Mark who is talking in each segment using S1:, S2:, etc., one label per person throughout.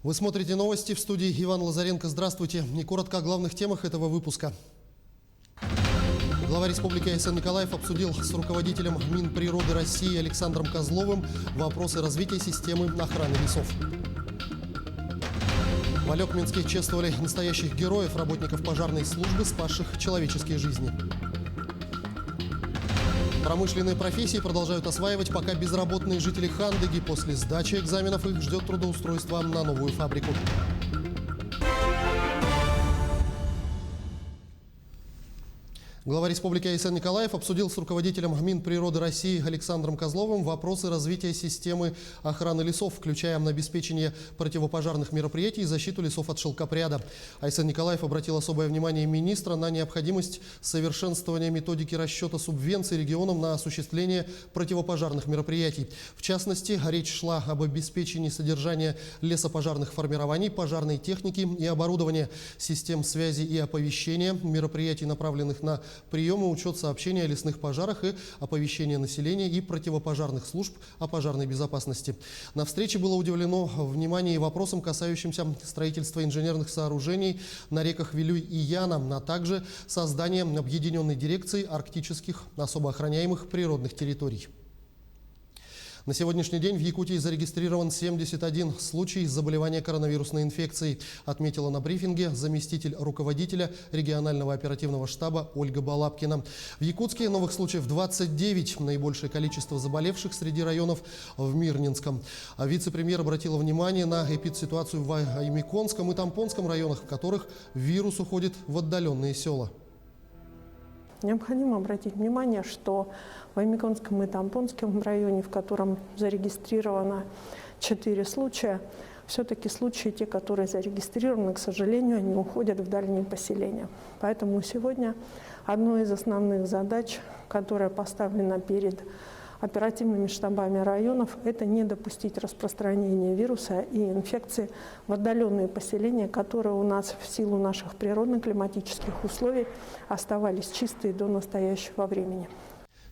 S1: Вы смотрите новости, в студии Иван Лазаренко. Здравствуйте. И коротко о главных темах этого выпуска. Глава Республики Айсен Николаев обсудил с руководителем Минприроды России Александром Козловым вопросы развития системы охраны лесов. В Алекминске чествовали настоящих героев, работников пожарной службы, спасших человеческие жизни. Промышленные профессии продолжают осваивать пока безработные жители Хандыги. После сдачи экзаменов их ждет трудоустройство на новую фабрику. Глава Республики Айсен Николаев обсудил с руководителем Минприроды России Александром Козловым вопросы развития системы охраны лесов, включая обеспечение противопожарных мероприятий и защиту лесов от шелкопряда. Айсен Николаев обратил особое внимание министра на необходимость совершенствования методики расчета субвенций регионам на осуществление противопожарных мероприятий. В частности, речь шла об обеспечении содержания лесопожарных формирований, пожарной техники и оборудования, систем связи и оповещения, мероприятий, направленных на приемы, учет сообщения о лесных пожарах и оповещение населения и противопожарных служб о пожарной безопасности. На встрече было уделено внимание и вопросам, касающимся строительства инженерных сооружений на реках Вилюй и Яна, а также создания объединенной дирекции арктических особо охраняемых природных территорий. На сегодняшний день в Якутии зарегистрирован 71 случай заболевания коронавирусной инфекцией, отметила на брифинге заместитель руководителя регионального оперативного штаба Ольга Балапкина. В Якутске новых случаев 29, наибольшее количество заболевших среди районов в Мирнинском. Вице-премьер обратила внимание на эпидситуацию в Аймиконском и Тампонском районах, в которых вирус уходит в отдаленные села.
S2: Необходимо обратить внимание, что в Аймиконском и Тампонском районе, в котором зарегистрировано 4 случая, все-таки случаи, те, которые зарегистрированы, к сожалению, они уходят в дальние поселения. Поэтому сегодня одной из основных задач, которая поставлена перед оперативными штабами районов, это не допустить распространения вируса и инфекции в отдаленные поселения, которые у нас в силу наших природно-климатических условий оставались чистые до настоящего времени.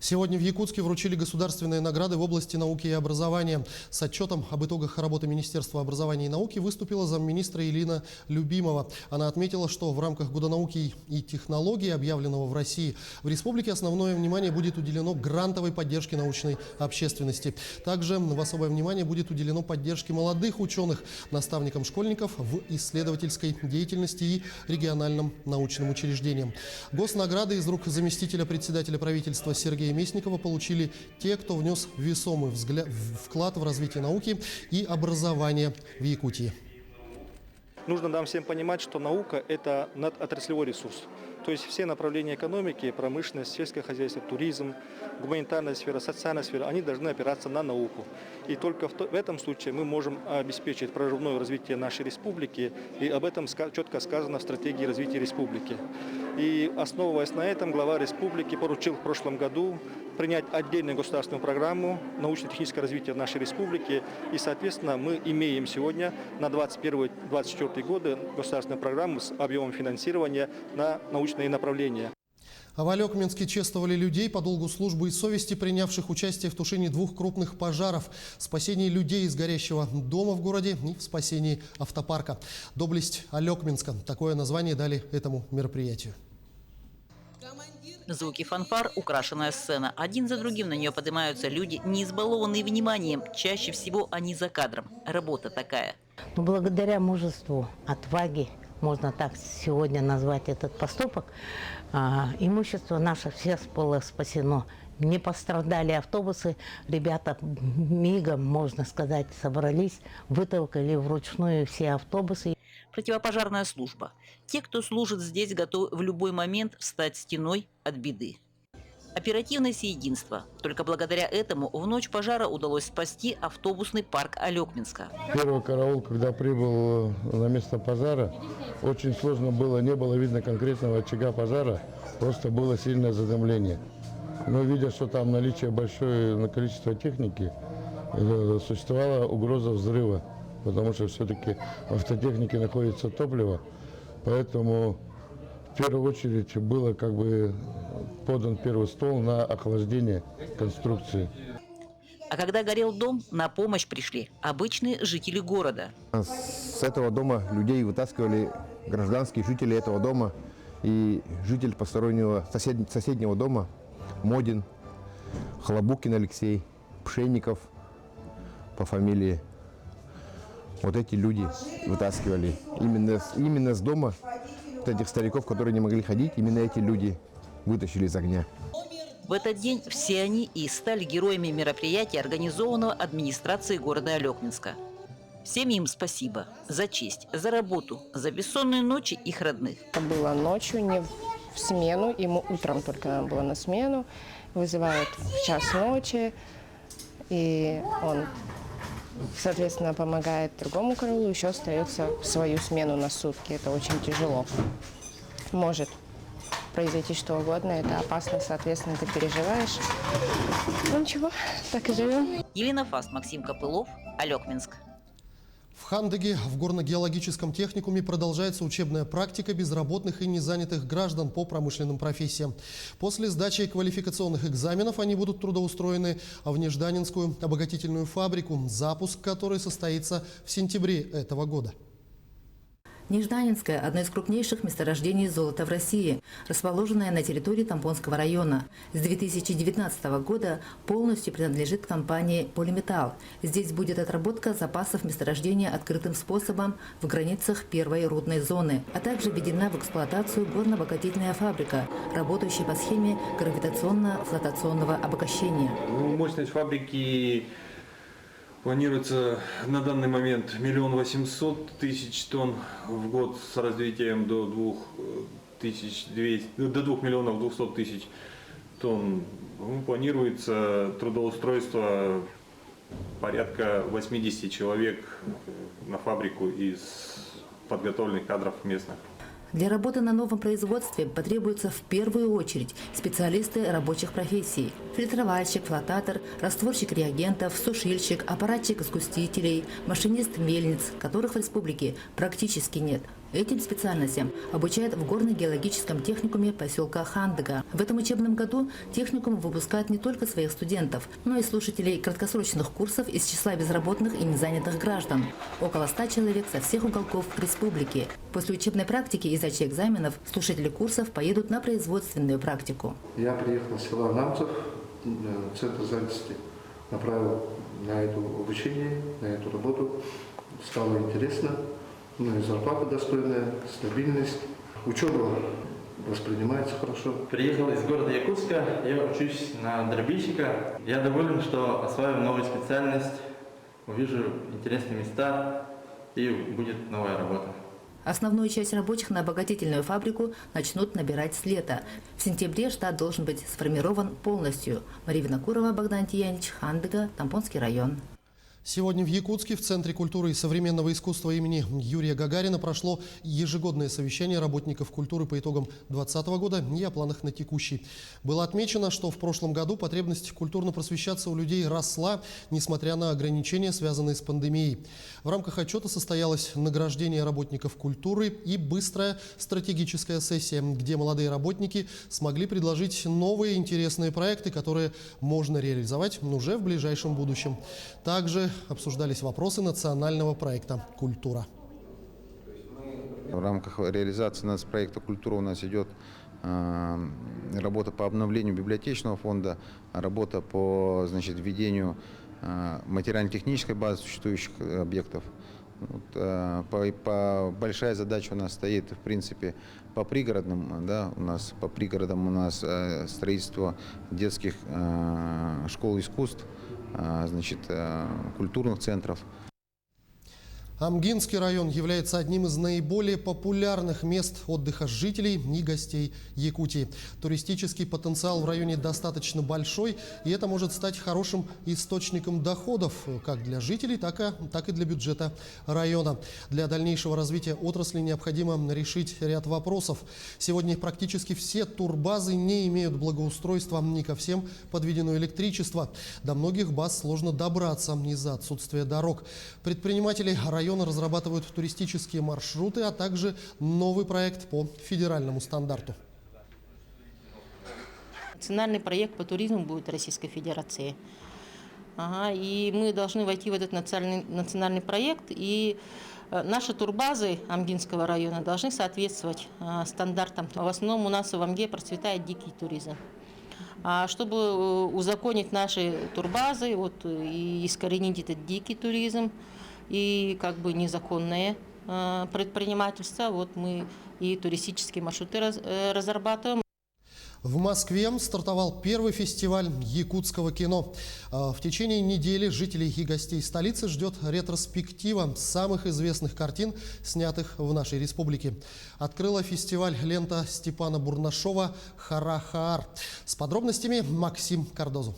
S1: Сегодня в Якутске вручили государственные награды в области науки и образования. С отчетом об итогах работы Министерства образования и науки выступила замминистра Елена Любимова. Она отметила, что в рамках Года науки и технологий, объявленного в России, в республике основное внимание будет уделено грантовой поддержке научной общественности. Также в особое внимание будет уделено поддержке молодых ученых, наставникам школьников в исследовательской деятельности и региональным научным учреждениям. Госнаграды из рук заместителя председателя правительства Сергея Местникова получили те, кто внес весомый вклад в развитие науки и образования в Якутии.
S3: Нужно нам всем понимать, что наука – это надотраслевой ресурс. То есть все направления экономики, промышленность, сельское хозяйство, туризм, гуманитарная сфера, социальная сфера, они должны опираться на науку. И только в этом случае мы можем обеспечить прорывное развитие нашей республики, и об этом четко сказано в стратегии развития республики. И основываясь на этом, глава республики поручил в прошлом году принять отдельную государственную программу научно-технического развития нашей республики. И, соответственно, мы имеем сегодня на 2021-2024 годы государственную программу с объемом финансирования на научные направления.
S1: А в Алекминске чествовали людей по долгу службы и совести, принявших участие в тушении 2 крупных пожаров, спасении людей из горящего дома в городе и в спасении автопарка. Доблесть Алекминска – такое название дали этому мероприятию.
S4: Звуки фанфар, украшенная сцена. Один за другим на нее поднимаются люди, не избалованные вниманием. Чаще всего они за кадром. Работа такая.
S5: Но благодаря мужеству, отваге, можно так сегодня назвать этот поступок, имущество наше все было спасено. Не пострадали автобусы, ребята мигом, можно сказать, собрались, вытолкали вручную все автобусы.
S4: Противопожарная служба. Те, кто служит здесь, готовы в любой момент встать стеной от беды. Оперативность и единство. Только благодаря этому в ночь пожара удалось спасти автобусный парк Алекминска.
S6: Первый караул, когда прибыл на место пожара, очень сложно было, не было видно конкретного очага пожара, просто было сильное задымление. Но видя, что там наличие большое количества техники, существовала угроза взрыва, потому что все-таки в автотехнике находится топливо, поэтому в первую очередь было подан первый стол на охлаждение конструкции.
S4: А когда горел дом, на помощь пришли обычные жители города.
S7: С этого дома людей вытаскивали гражданские жители этого дома и житель постороннего соседнего дома Модин, Хлобукин Алексей, Пшенников по фамилии. Вот эти люди вытаскивали. Именно с дома вот этих стариков, которые не могли ходить, именно эти люди вытащили из огня.
S4: В этот день все они и стали героями мероприятия, организованного администрацией города Алекминска. Всем им спасибо за честь, за работу, за бессонные ночи их родных.
S8: Это было ночью, не в смену, ему утром только надо было на смену. Вызывают в час ночи, и он, соответственно, помогает другому караулу, еще остается в свою смену на сутки. Это очень тяжело. Может произойти что угодно, это опасно, соответственно, ты переживаешь. Ну ничего, так и живем.
S4: Елена Фаст, Максим Копылов, Алекминск.
S1: В Хандыге в горно-геологическом техникуме продолжается учебная практика безработных и незанятых граждан по промышленным профессиям. После сдачи квалификационных экзаменов они будут трудоустроены в Нежданинскую обогатительную фабрику, запуск которой состоится в сентябре этого года.
S9: Нежданинское – одно из крупнейших месторождений золота в России, расположенное на территории Тамбонского района. С 2019 года полностью принадлежит компании «Полиметалл». Здесь будет отработка запасов месторождения открытым способом в границах первой рудной зоны, а также введена в эксплуатацию горно-обогатительная фабрика, работающая по схеме гравитационно-флотационного обогащения.
S10: Мощность фабрики планируется на данный момент 1 800 000 тонн в год с развитием до 2 200 000 тонн. Планируется трудоустройство порядка 80 человек на фабрику из подготовленных кадров местных.
S9: Для работы на новом производстве потребуются в первую очередь специалисты рабочих профессий. Фильтровальщик, флотатор, растворщик реагентов, сушильщик, аппаратчик сгустителей, машинист мельниц, которых в республике практически нет. Этим специальностям обучают в горно-геологическом техникуме поселка Хандыга. В этом учебном году техникум выпускает не только своих студентов, но и слушателей краткосрочных курсов из числа безработных и незанятых граждан. Около 100 человек со всех уголков республики. После учебной практики и сдачи экзаменов слушатели курсов поедут на производственную практику.
S11: Я приехал с села Намцев, центр занятости, направил на это обучение, на эту работу. Стало интересно. Ну и зарплата достойная, стабильность. Учеба воспринимается хорошо.
S12: Приехал из города Якутска, я учусь на дробильщика. Я доволен, что осваиваю новую специальность, увижу интересные места и будет новая работа.
S9: Основную часть рабочих на обогатительную фабрику начнут набирать с лета. В сентябре штат должен быть сформирован полностью. Мария Винокурова, Богдан Тиянич, Хандыга, Тамбонский район.
S1: Сегодня в Якутске в Центре культуры и современного искусства имени Юрия Гагарина прошло ежегодное совещание работников культуры по итогам 2020 года и о планах на текущий. Было отмечено, что в прошлом году потребность культурно просвещаться у людей росла, несмотря на ограничения, связанные с пандемией. В рамках отчета состоялось награждение работников культуры и быстрая стратегическая сессия, где молодые работники смогли предложить новые интересные проекты, которые можно реализовать уже в ближайшем будущем. Также обсуждались вопросы национального проекта «Культура».
S7: В рамках реализации нацпроекта «Культура» у нас идет работа по обновлению библиотечного фонда, работа по введению материально-технической базы существующих объектов. Большая задача у нас стоит, в принципе, по пригородным, по пригородам у нас строительство детских школ искусств, культурных центров.
S1: Амгинский район является одним из наиболее популярных мест отдыха жителей и гостей Якутии. Туристический потенциал в районе достаточно большой, и это может стать хорошим источником доходов как для жителей, так и для бюджета района. Для дальнейшего развития отрасли необходимо решить ряд вопросов. Сегодня практически все турбазы не имеют благоустройства, не ко всем подведено электричество. До многих баз сложно добраться из-за отсутствия дорог. Предприниматели района разрабатывают туристические маршруты, а также новый проект по федеральному стандарту.
S13: Национальный проект по туризму будет в Российской Федерации. И мы должны войти в этот национальный проект. И наши турбазы Амгинского района должны соответствовать стандартам. В основном у нас в Амге процветает дикий туризм. А чтобы узаконить наши турбазы и искоренить этот дикий туризм и незаконное предпринимательство, мы и туристические маршруты разрабатываем.
S1: В Москве стартовал первый фестиваль якутского кино. В течение недели жителей и гостей столицы ждет ретроспектива самых известных картин, снятых в нашей республике. Открыла фестиваль лента Степана Бурнашова «Хара-Хаар». С подробностями Максим Кардозу.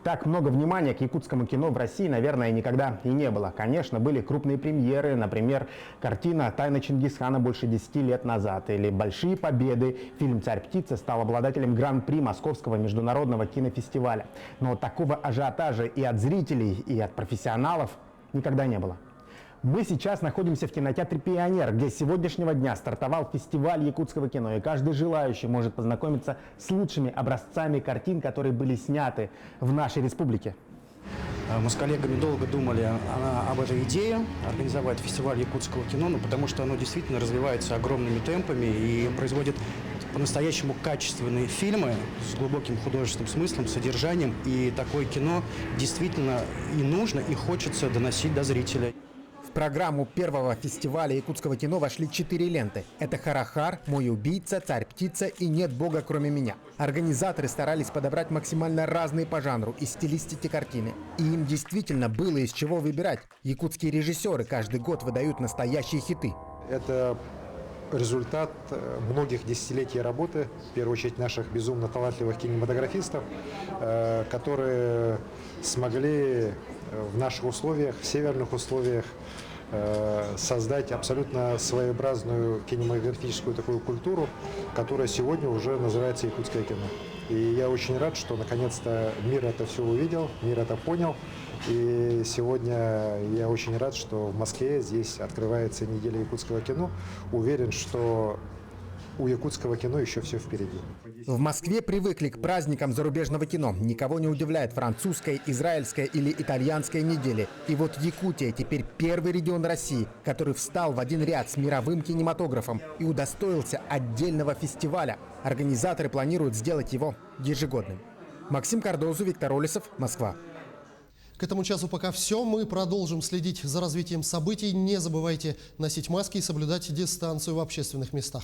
S14: Так много внимания к якутскому кино в России, наверное, никогда и не было. Конечно, были крупные премьеры, например, картина «Тайна Чингисхана» больше 10 лет назад, или «Большие победы». Фильм «Царь-птица» стал обладателем гран-при Московского международного кинофестиваля. Но такого ажиотажа и от зрителей, и от профессионалов никогда не было. Мы сейчас находимся в кинотеатре «Пионер», где с сегодняшнего дня стартовал фестиваль якутского кино. И каждый желающий может познакомиться с лучшими образцами картин, которые были сняты в нашей республике.
S15: Мы с коллегами долго думали об этой идее организовать фестиваль якутского кино, потому что оно действительно развивается огромными темпами и производит по-настоящему качественные фильмы с глубоким художественным смыслом, содержанием. И такое кино действительно и нужно, и хочется доносить до зрителя.
S14: В программу первого фестиваля якутского кино вошли 4 ленты. Это «Хара-Хаар», «Мой убийца», «Царь-птица» и «Нет Бога, кроме меня». Организаторы старались подобрать максимально разные по жанру и стилистике картины. И им действительно было из чего выбирать. Якутские режиссеры каждый год выдают настоящие хиты.
S16: Это результат многих десятилетий работы, в первую очередь наших безумно талантливых кинематографистов, которые смогли в наших условиях, в северных условиях, создать абсолютно своеобразную кинематографическую такую культуру, которая сегодня уже называется якутское кино. И я очень рад, что наконец-то мир это все увидел, мир это понял. И сегодня я очень рад, что в Москве здесь открывается неделя якутского кино. Уверен, что у якутского кино еще все впереди.
S14: В Москве привыкли к праздникам зарубежного кино. Никого не удивляет французская, израильская или итальянская недели. И вот Якутия теперь первый регион России, который встал в один ряд с мировым кинематографом и удостоился отдельного фестиваля. Организаторы планируют сделать его ежегодным. Максим Кардозу, Виктор Олесов, Москва.
S1: К этому часу пока все. Мы продолжим следить за развитием событий. Не забывайте носить маски и соблюдать дистанцию в общественных местах.